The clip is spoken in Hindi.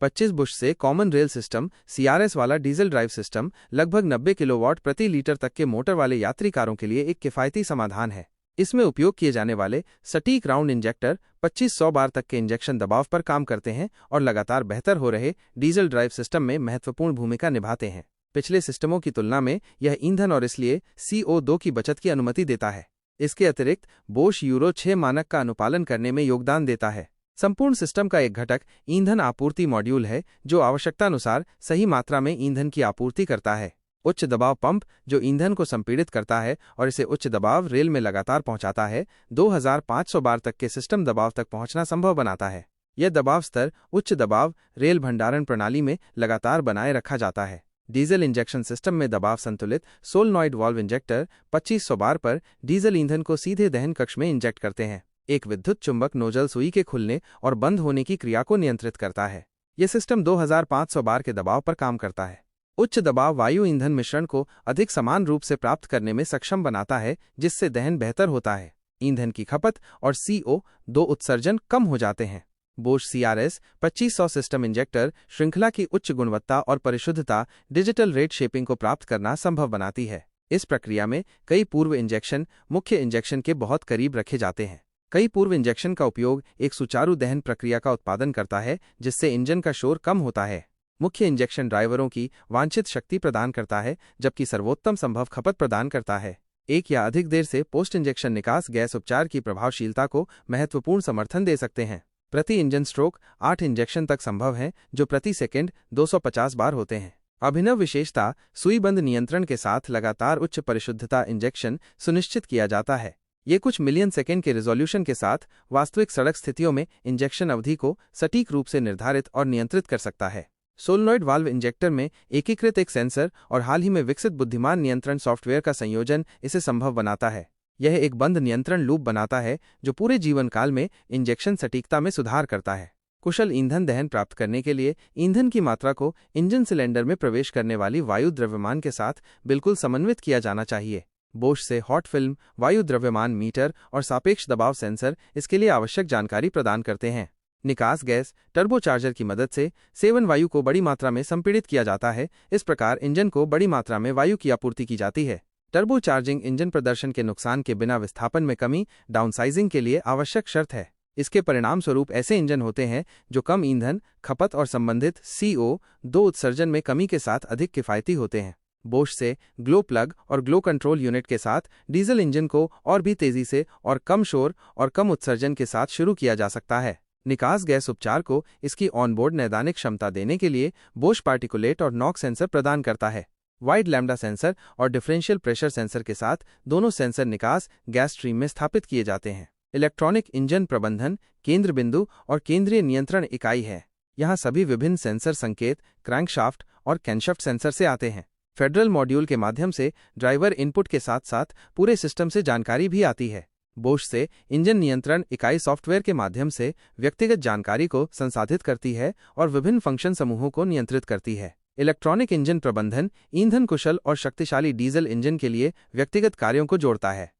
25 बुश से कॉमन रेल सिस्टम CRS वाला डीजल ड्राइव सिस्टम लगभग 90 किलोवाट प्रति लीटर तक के मोटर वाले यात्री कारों के लिए एक किफ़ायती समाधान है। इसमें उपयोग किए जाने वाले सटीक राउंड इंजेक्टर 2500 बार तक के इंजेक्शन दबाव पर काम करते हैं और लगातार बेहतर हो रहे डीजल ड्राइव सिस्टम में महत्वपूर्ण भूमिका निभाते हैं। पिछले सिस्टमों की तुलना में यह ईंधन और इसलिए CO2 की बचत की अनुमति देता है। इसके अतिरिक्त बोश यूरो 6 मानक का अनुपालन करने में योगदान देता है। संपूर्ण सिस्टम का एक घटक ईंधन आपूर्ति मॉड्यूल है जो आवश्यकतानुसार सही मात्रा में ईंधन की आपूर्ति करता है। उच्च दबाव पंप जो ईंधन को संपीड़ित करता है और इसे उच्च दबाव रेल में लगातार पहुंचाता है, 2500 बार तक के सिस्टम दबाव तक पहुंचना संभव बनाता है। यह दबाव स्तर उच्च दबाव रेल भंडारण प्रणाली में लगातार बनाए रखा जाता है। डीजल इंजेक्शन सिस्टम में दबाव संतुलित सोलनॉइड वाल्व इंजेक्टर 2500 बार पर डीजल ईंधन को सीधे दहन कक्ष में इंजेक्ट करते हैं। एक विद्युत चुंबक नोजल सुई के खुलने और बंद होने की क्रिया को नियंत्रित करता है। यह सिस्टम 2500 बार के दबाव पर काम करता है। उच्च दबाव वायु ईंधन मिश्रण को अधिक समान रूप से प्राप्त करने में सक्षम बनाता है, जिससे दहन बेहतर होता है। ईंधन की खपत और CO2 उत्सर्जन कम हो जाते हैं। बोश CRS 2500 सिस्टम इंजेक्टर श्रृंखला की उच्च गुणवत्ता और परिशुद्धता डिजिटल रेट शेपिंग को प्राप्त करना संभव बनाती है। इस प्रक्रिया में कई पूर्व इंजेक्शन मुख्य इंजेक्शन के बहुत करीब रखे जाते हैं। कई पूर्व इंजेक्शन का उपयोग एक सुचारू दहन प्रक्रिया का उत्पादन करता है, जिससे इंजन का शोर कम होता है। मुख्य इंजेक्शन ड्राइवरों की वांछित शक्ति प्रदान करता है, जबकि सर्वोत्तम संभव खपत प्रदान करता है। एक या अधिक देर से पोस्ट इंजेक्शन निकास गैस उपचार की प्रभावशीलता को महत्वपूर्ण समर्थन दे सकते हैं। प्रति इंजन स्ट्रोक 8 इंजेक्शन तक संभव है, जो प्रति सेकंड 250 बार होते हैं। अभिनव विशेषता सुईबंद नियंत्रण के साथ लगातार उच्च परिशुद्धता इंजेक्शन सुनिश्चित किया जाता है। ये कुछ मिलियन सेकेंड के रिजोल्यूशन के साथ वास्तविक सड़क स्थितियों में इंजेक्शन अवधि को सटीक रूप से निर्धारित और नियंत्रित कर सकता है। सोलनॉइड वाल्व इंजेक्टर में एकीकृत एक सेंसर और हाल ही में विकसित बुद्धिमान नियंत्रण सॉफ्टवेयर का संयोजन इसे संभव बनाता है। यह एक बंद नियंत्रण लूप बनाता है जो पूरे जीवन काल में इंजेक्शन सटीकता में सुधार करता है। कुशल ईंधन दहन प्राप्त करने के लिए ईंधन की मात्रा को इंजन सिलेंडर में प्रवेश करने वाली वायु द्रव्यमान के साथ बिल्कुल समन्वित किया जाना चाहिए। बोश से हॉट फिल्म वायु द्रव्यमान मीटर और सापेक्ष दबाव सेंसर इसके लिए आवश्यक जानकारी प्रदान करते हैं। निकास गैस टर्बोचार्जर की मदद से सेवन वायु को बड़ी मात्रा में संपीड़ित किया जाता है। इस प्रकार इंजन को बड़ी मात्रा में वायु की आपूर्ति की जाती है। टर्बोचार्जिंग इंजन प्रदर्शन के नुकसान के बिना विस्थापन में कमी डाउनसाइजिंग के लिए आवश्यक शर्त है। इसके परिणाम स्वरूप ऐसे इंजन होते हैं जो कम ईंधन खपत और संबंधित CO2 उत्सर्जन में कमी के साथ अधिक किफायती होते हैं। बोश से ग्लो प्लग और ग्लो कंट्रोल यूनिट के साथ डीजल इंजन को और भी तेजी से और कम शोर और कम उत्सर्जन के साथ शुरू किया जा सकता है। निकास गैस उपचार को इसकी ऑनबोर्ड नैदानिक क्षमता देने के लिए बोश पार्टिकुलेट और नॉक सेंसर प्रदान करता है। वाइड लैम्डा सेंसर और डिफरेंशियल प्रेशर सेंसर के साथ दोनों सेंसर निकास गैस स्ट्रीम में स्थापित किए जाते हैं। इलेक्ट्रॉनिक इंजन प्रबंधन केंद्र बिंदु और केंद्रीय नियंत्रण इकाई है। यहाँ सभी विभिन्न सेंसर संकेत क्रैंकशाफ्ट और कैनशाफ्ट सेंसर से आते हैं। फेडरल मॉड्यूल के माध्यम से ड्राइवर इनपुट के साथ साथ पूरे सिस्टम से जानकारी भी आती है। बोश से इंजन नियंत्रण इकाई सॉफ्टवेयर के माध्यम से व्यक्तिगत जानकारी को संसाधित करती है और विभिन्न फंक्शन समूहों को नियंत्रित करती है। इलेक्ट्रॉनिक इंजन प्रबंधन ईंधन कुशल और शक्तिशाली डीजल इंजन के लिए व्यक्तिगत कार्यों को जोड़ता है।